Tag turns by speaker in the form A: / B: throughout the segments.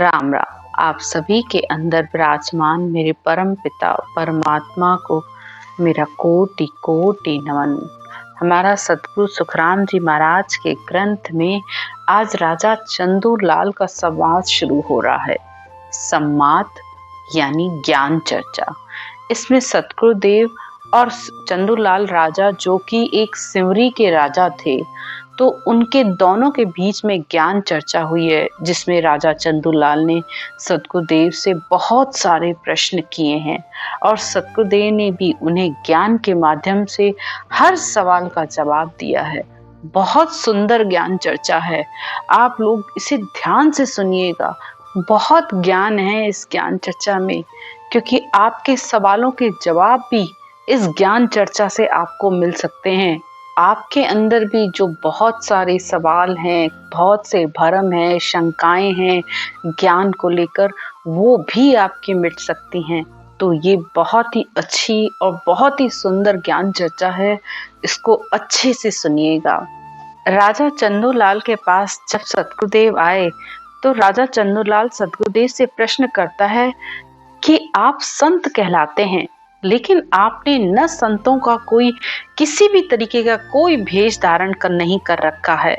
A: राम राम। आप सभी के अंदर विराजमान मेरे परम पिता परमात्मा को मेरा कोटि कोटि नमन। हमारा सतगुरु सुखराम जी महाराज के ग्रंथ में आज राजा चंदूलाल का संवाद शुरू हो रहा है। संवाद यानी ज्ञान चर्चा। इसमें सतगुरुदेव और चंदूलाल राजा, जो कि एक सिमरी के राजा थे, तो उनके दोनों के बीच में ज्ञान चर्चा हुई है, जिसमें राजा चंदूलाल ने सतगुरुदेव से बहुत सारे प्रश्न किए हैं और सतगुरुदेव ने भी उन्हें ज्ञान के माध्यम से हर सवाल का जवाब दिया है। बहुत सुंदर ज्ञान चर्चा है, आप लोग इसे ध्यान से सुनिएगा। बहुत ज्ञान है इस ज्ञान चर्चा में, क्योंकि आपके सवालों के जवाब भी इस ज्ञान चर्चा से आपको मिल सकते हैं। आपके अंदर भी जो बहुत सारे सवाल हैं, बहुत से भरम हैं, शंकाएं हैं ज्ञान को लेकर, वो भी आपकी मिट सकती हैं। तो ये बहुत ही अच्छी और बहुत ही सुंदर ज्ञान चर्चा है, इसको अच्छे से सुनिएगा। राजा चंदूलाल के पास जब सतगुरुदेव आए तो राजा चंदूलाल सतगुरुदेव से प्रश्न करता है कि आप संत कहलाते हैं, लेकिन आपने न संतों का कोई किसी भी तरीके का कोई भेष धारण कर नहीं कर रखा है।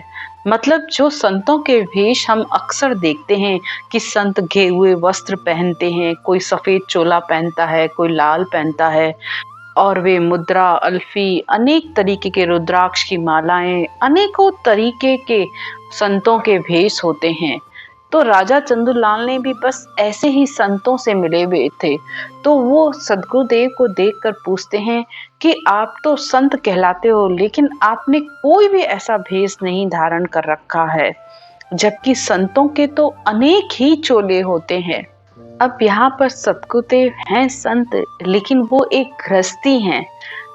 A: मतलब जो संतों के भेष हम अक्सर देखते हैं कि संत गेरुए वस्त्र पहनते हैं, कोई सफेद चोला पहनता है, कोई लाल पहनता है, और वे मुद्रा, अल्फी, अनेक तरीके के रुद्राक्ष की मालाएं, अनेकों तरीके के संतों के भेष होते हैं। तो राजा चंदूलाल ने भी बस ऐसे ही संतों से मिले हुए थे, तो वो सदगुरुदेव को देखकर पूछते हैं कि आप तो संत कहलाते हो, लेकिन आपने कोई भी ऐसा भेष नहीं धारण कर रखा है, जबकि संतों के तो अनेक ही चोले होते हैं। अब यहाँ पर सदगुरुदेव हैं संत, लेकिन वो एक गृहस्थी हैं,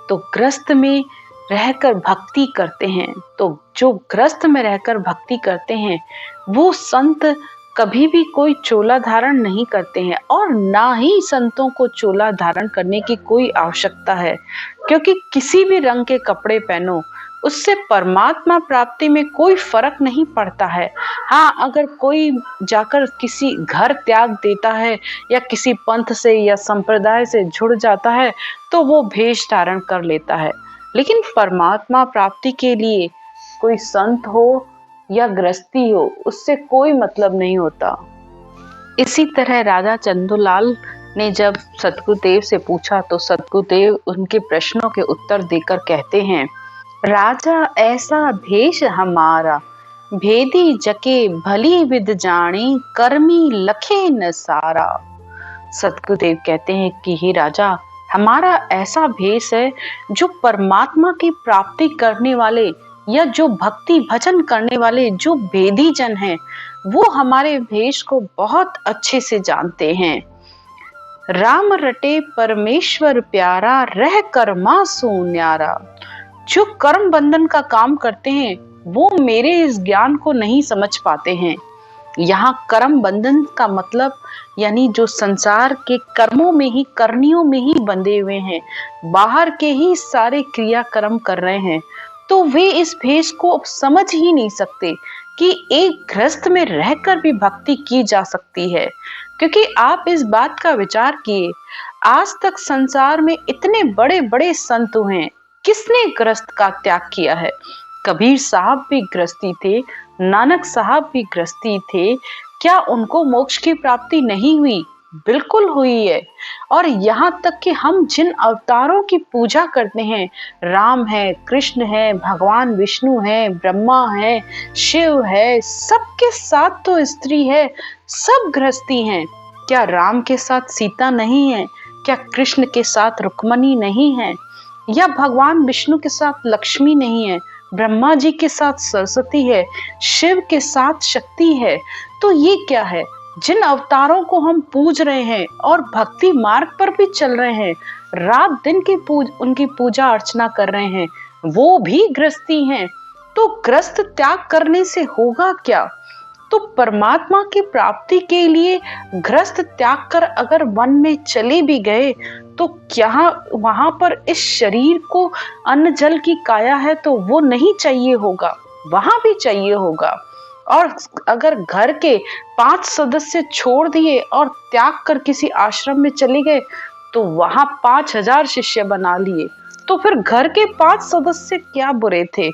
A: तो गृहस्थ में रहकर भक्ति करते हैं। तो जो गृहस्थ में रहकर भक्ति करते हैं वो संत कभी भी कोई चोला धारण नहीं करते हैं, और ना ही संतों को चोला धारण करने की कोई आवश्यकता है, क्योंकि किसी भी रंग के कपड़े पहनो उससे परमात्मा प्राप्ति में कोई फर्क नहीं पड़ता है। हाँ, अगर कोई जाकर किसी घर त्याग देता है या किसी पंथ से या संप्रदाय से जुड़ जाता है तो वो भेष धारण कर लेता है, लेकिन परमात्मा प्राप्ति के लिए कोई संत हो या गृहस्थी हो, उससे कोई मतलब नहीं होता। इसी तरह राजा चंदूलाल ने जब सतगुरुदेव से पूछा तो सतगुरुदेव उनके प्रश्नों के उत्तर देकर कहते हैं, राजा ऐसा भेष हमारा, भेदी जके भली विद जानी, कर्मी लखे न सारा। सतगुरुदेव कहते हैं कि हे राजा, हमारा ऐसा भेष है जो परमात्मा की प्राप्ति करने वाले या जो भक्ति भजन करने वाले जो वेदी जन हैं, वो हमारे भेष को बहुत अच्छे से जानते हैं। राम रटे परमेश्वर प्यारा, रह कर्मा सो न्यारा। जो कर्म बंधन का काम करते हैं वो मेरे इस ज्ञान को नहीं समझ पाते हैं। यहाँ कर्म बंधन का मतलब यानी जो संसार के कर्मों में ही, करनियों में ही बंधे हुए हैं, बाहर के ही सारे क्रियाकर्म कर रहे हैं, तो वे इस भेष को समझ ही नहीं सकते कि एक गृहस्थ में रहकर भी भक्ति की जा सकती है। क्योंकि आप इस बात का विचार किए, आज तक संसार में इतने बड़े बड़े संत हुए, किसने गृहस्थ का त्याग किया है? कबीर साहब भी गृहस्थी थे, नानक साहब भी गृहस्थी थे, क्या उनको मोक्ष की प्राप्ति नहीं हुई? बिल्कुल हुई है। और यहाँ तक कि हम जिन अवतारों की पूजा करते हैं, राम है, कृष्ण है, भगवान विष्णु है, ब्रह्मा है, शिव है, सबके साथ तो स्त्री है, सब गृहस्थी हैं। क्या राम के साथ सीता नहीं है? क्या कृष्ण के साथ रुक्मणी नहीं है? या भगवान विष्णु के साथ लक्ष्मी नहीं है? ब्रह्मा जी के साथ सरस्वती है, शिव के साथ शक्ति है। तो ये क्या है? जिन अवतारों को हम पूज रहे हैं और भक्ति मार्ग पर भी चल रहे हैं, रात दिन की उनकी पूजा अर्चना कर रहे हैं, वो भी गृहस्थी हैं। तो गृहस्थ त्याग करने से होगा क्या? तो परमात्मा की प्राप्ति के लिए गृहस्थ त्याग कर अगर वन में चले भी गए तो क्या वहां पर इस शरीर को अन्न जल की काया है तो वो नहीं चाहिए होगा? वहां भी चाहिए होगा। और अगर घर के 5 सदस्य छोड़ दिए और त्याग कर किसी आश्रम में चले गए तो वहां 5000 शिष्य बना लिए, तो फिर घर के 5 सदस्य क्या बुरे थे?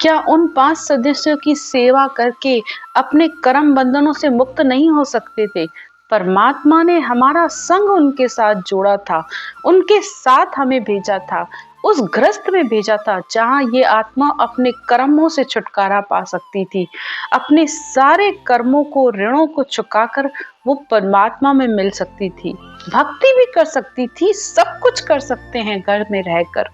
A: क्या उन 5 सदस्यों की सेवा करके अपने कर्म बंधनों से मुक्त नहीं हो सकते थे? परमात्मा ने हमारा संग उनके साथ जोड़ा था, उनके साथ हमें भेजा था, उस ग्रस्त में भेजा था जहां ये आत्मा अपने कर्मों से छुटकारा पा सकती थी। अपने सारे कर्मों को, ऋणों को चुकाकर वो परमात्मा में मिल सकती थी, भक्ति भी कर सकती थी, सब कुछ कर सकते हैं घर में रहकर।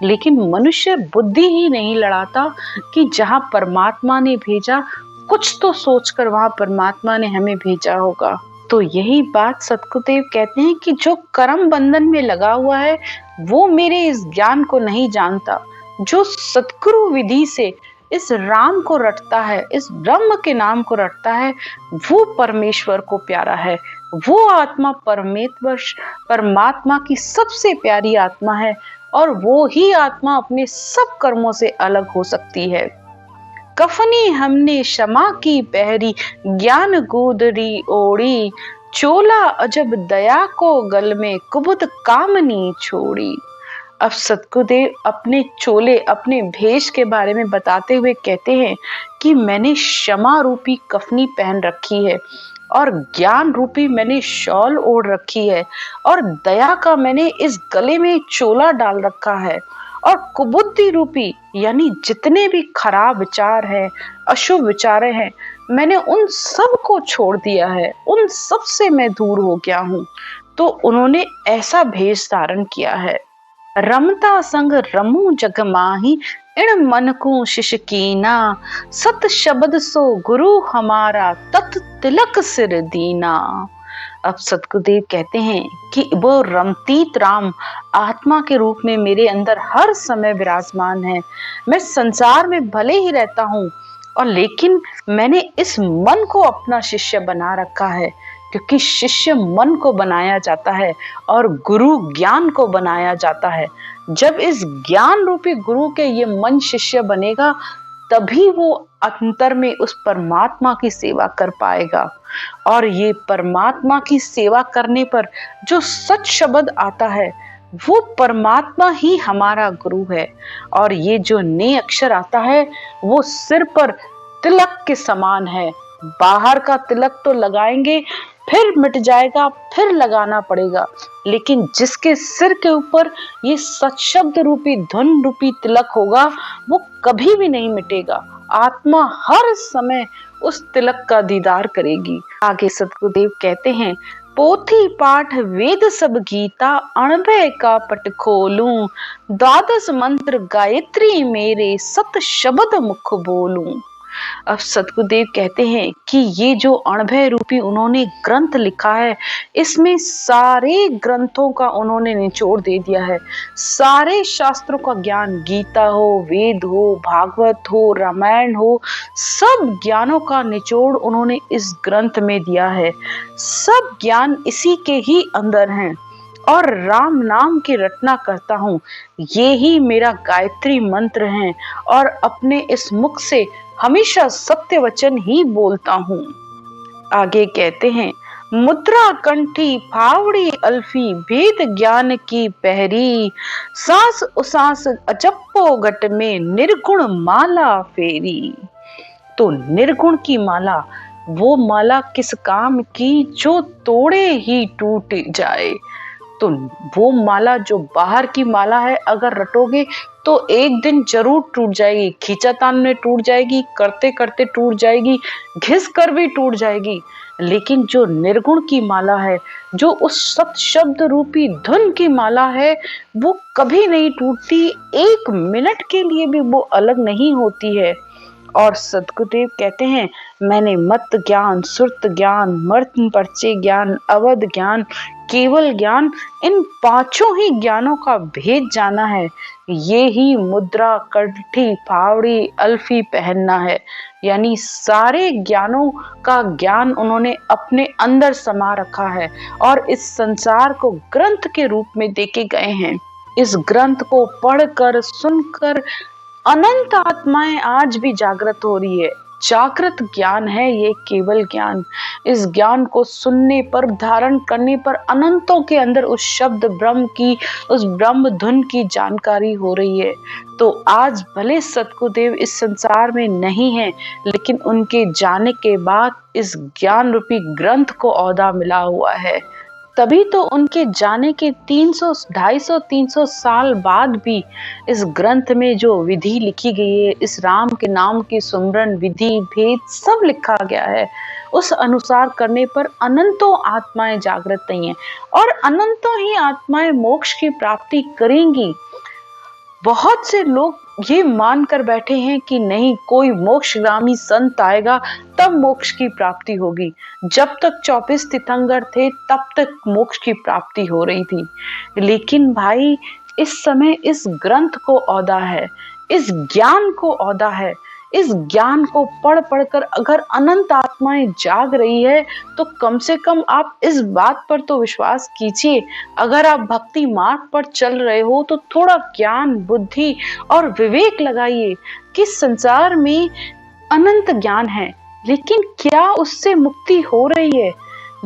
A: लेकिन मनुष्य बुद्धि ही नहीं लड़ाता कि जहां परमात्मा ने भेजा, कुछ तो सोचकर वहां परमात्मा ने हमें भेजा होगा। तो यही बात सतगुरुदेव कहते हैं कि जो कर्म बंधन में लगा हुआ है वो मेरे इस ज्ञान को नहीं जानता। जो सतगुरु विधि से इस राम को रटता है, इस ब्रह्म के नाम को रटता है, वो परमेश्वर को प्यारा है। वो आत्मा परमात्मा की सबसे प्यारी आत्मा है और वो ही आत्मा अपने सब कर्मों से अलग हो सकती है। कफनी हमने क्षमा की पहरी, ज्ञान गोदरी ओढ़ी, चोला अजब दया को गल में, कुबुद कामनी छोड़ी। अब सतगुरुदेव अपने चोले, अपने भेष के बारे में बताते हुए कहते हैं कि मैंने क्षमा रूपी कफनी पहन रखी है और ज्ञान रूपी मैंने शॉल ओढ़ रखी है और दया का मैंने इस गले में चोला डाल रखा है और कुबुद्धि रूपी यानी जितने भी खराब विचार हैं, अशुभ विचारे हैं, मैंने उन सब को छोड़ दिया है, उन सब से मैं दूर हो गया हूँ। तो उन्होंने ऐसा भेष धारण किया है। रमता संग रमू जग माही, इण मन को शिश कीना, सत शब्द सो गुरु हमारा, तत् तिलक सिर दीना। अब सतगुरुदेव कहते हैं कि वो रमतीत राम आत्मा के रूप में मेरे अंदर हर समय विराजमान है। मैं संसार में भले ही रहता हूँ और लेकिन मैंने इस मन को अपना शिष्य बना रखा है, क्योंकि शिष्य मन को बनाया जाता है और गुरु ज्ञान को बनाया जाता है। जब इस ज्ञान रूपी गुरु के ये मन शिष्य बनेगा तभी वो अंतर में उस परमात्मा की सेवा कर पाएगा। और ये परमात्मा की सेवा करने पर जो सच शब्द आता है वो परमात्मा ही हमारा गुरु है। और ये जो ने अक्षर आता है वो सिर पर तिलक के समान है। बाहर का तिलक तो लगाएंगे, फिर मिट जाएगा, फिर लगाना पड़ेगा, लेकिन जिसके सिर के ऊपर ये सत्शब्द रूपी धुन रूपी तिलक होगा वो कभी भी नहीं मिटेगा। आत्मा हर समय उस तिलक का दीदार करेगी। आगे सतगुरुदेव कहते हैं, पोथी पाठ वेद सब गीता, अणभय का पट खोलूं, द्वादश मंत्र गायत्री मेरे, सत शब्द मुख बोलूं। अब सतगुरुदेव कहते हैं कि ये जो अणभय रूपी उन्होंने ग्रंथ लिखा है, इसमें सारे ग्रंथों का उन्होंने निचोड़ दे दिया है। सारे शास्त्रों का ज्ञान, गीता हो, वेद हो, भागवत हो, रामायण हो, सब ज्ञानों का निचोड़ उन्होंने इस ग्रंथ में दिया है। सब ज्ञान इसी के ही अंदर हैं। और राम नाम की रटना करता हूँ, ये ही मेरा गायत्री मंत्र है और अपने इस मुख से हमेशा सत्य वचन ही बोलता हूँ। आगे कहते हैं, मुद्रा कंठी फावड़ी अल्फी, भेद ज्ञान की पहरी, सांस उसास अजप्पो घट में, निर्गुण माला फेरी। तो निर्गुण की माला, वो माला किस काम की जो तोड़े ही टूट जाए। तो वो माला जो बाहर की माला है, अगर रटोगे तो एक दिन जरूर टूट जाएगी, खींचातान में टूट जाएगी, करते करते टूट जाएगी, घिस कर भी टूट जाएगी। लेकिन जो निर्गुण की माला है, जो उस सत शब्द रूपी धुन की माला है, वो कभी नहीं टूटती, एक मिनट के लिए भी वो अलग नहीं होती है। और सतगुरुदेव कहते हैं, मैंने मत ज्ञान, सुरत ज्ञान, मर्त्य परिचय ज्ञान, अवध ज्ञान, केवल ज्ञान, इन पांचों ही ज्ञानों का भेद जाना है। ये ही मुद्रा, कंठी, फावड़ी, अल्फी पहनना है। यानी सारे ज्ञानों का ज्ञान उन्होंने अपने अंदर समा रखा है और इस संसार को ग्रंथ के रूप में देके गए हैं। इस ग्रंथ को पढ़कर, सुनकर अनंत आत्माएं आज भी जागृत हो रही है। जागृत ज्ञान है ये केवल ज्ञान। इस ज्ञान को सुनने पर, धारण करने पर अनंतों के अंदर उस शब्द ब्रह्म की, उस ब्रह्म धुन की जानकारी हो रही है। तो आज भले सद्गुरुदेव इस संसार में नहीं है, लेकिन उनके जाने के बाद इस ज्ञान रूपी ग्रंथ को ओहदा मिला हुआ है। तभी तो उनके जाने के 300, 250, 300 साल बाद भी इस ग्रंथ में जो विधि लिखी गई है, इस राम के नाम की सुमरन विधि भेद सब लिखा गया है, उस अनुसार करने पर अनंतों आत्माएं जागृत नहीं है और अनंतों ही आत्माएं मोक्ष की प्राप्ति करेंगी। बहुत से लोग ये मान कर बैठे हैं कि नहीं, कोई मोक्षगामी संत आएगा तब मोक्ष की प्राप्ति होगी। जब तक 24 तीर्थंकर थे तब तक मोक्ष की प्राप्ति हो रही थी। लेकिन भाई, इस समय इस ग्रंथ को ओहदा है, इस ज्ञान को ओहदा है। इस ज्ञान को पढ़ पढ़कर अगर अनंत आत्माएं जाग रही है तो कम से कम आप इस बात पर तो विश्वास कीजिए। अगर आप भक्ति मार्ग पर चल रहे हो तो थोड़ा ज्ञान, बुद्धि और विवेक लगाइए कि संसार में अनंत ज्ञान है, लेकिन क्या उससे मुक्ति हो रही है?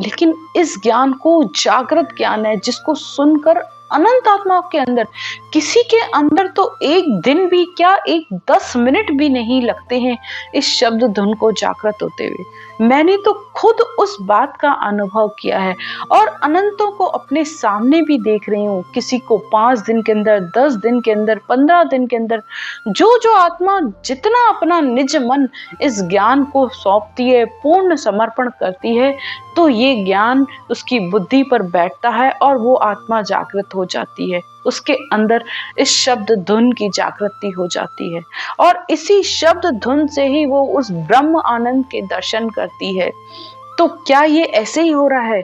A: लेकिन इस ज्ञान को जागृत ज्ञान है, जिसको सुनकर अनंत आत्माओं के अंदर, किसी के अंदर तो एक दिन भी क्या, एक 10 मिनट भी नहीं लगते हैं इस शब्द धुन को जागृत होते हुए। मैंने तो खुद उस बात का अनुभव किया है और अनंतों को अपने सामने भी देख रही हूँ। किसी को 5 दिन के अंदर, 10 दिन के अंदर, 15 दिन के अंदर, जो आत्मा जितना अपना निज मन इस ज्ञान को सौंपती है, पूर्ण समर्पण करती है, तो ये ज्ञान उसकी बुद्धि पर बैठता है और वो आत्मा जागृत हो जाती है। उसके अंदर इस शब्द धुन की जागृति हो जाती है और इसी शब्द धुन से ही वो उस ब्रह्म आनंद के दर्शन करती है। तो क्या ये ऐसे ही हो रहा है?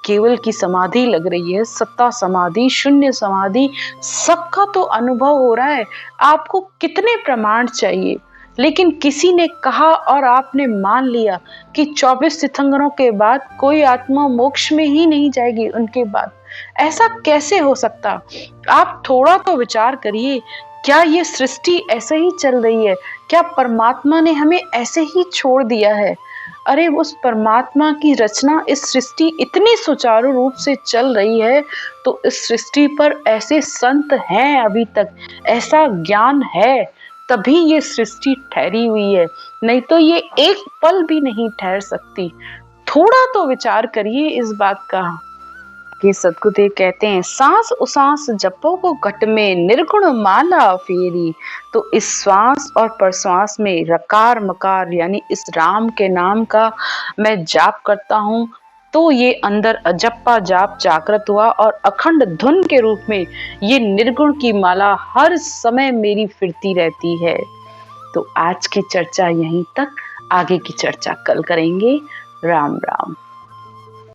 A: केवल की समाधि लग रही है, सत्ता समाधि, शून्य समाधि, सबका तो अनुभव हो रहा है। आपको कितने प्रमाण चाहिए? लेकिन किसी ने कहा और आपने मान लिया कि 24 तीर्थंकरों के बाद कोई आत्मा मोक्ष में ही नहीं जाएगी उनके बाद। ऐसा कैसे हो सकता? आप थोड़ा तो विचार करिए। क्या ये सृष्टि ऐसे ही चल रही है? क्या परमात्मा ने हमें ऐसे ही छोड़ दिया है? अरे उस परमात्मा की रचना, इस सृष्टि इतनी सुचारू रूप से चल रही है तो इस सृष्टि पर ऐसे संत हैं, अभी तक ऐसा ज्ञान है, तभी ये सृष्टि ठहरी हुई है, नहीं तो ये एक पल भी नहीं ठहर सकती। थोड़ा तो विचार करिए इस बात का। कि सद्गुरुदेव कहते हैं, सांस उसास जपो को घट में निर्गुण माला फेरी। तो इस श्वास और प्रश्वास में रकार मकार यानी इस राम के नाम का मैं जाप करता हूँ, तो ये अंदर अजप्पा जाप जागृत हुआ और अखंड धुन के रूप में ये निर्गुण की माला हर समय मेरी फिरती रहती है। तो आज की चर्चा यहीं तक, आगे की चर्चा कल करेंगे। राम राम।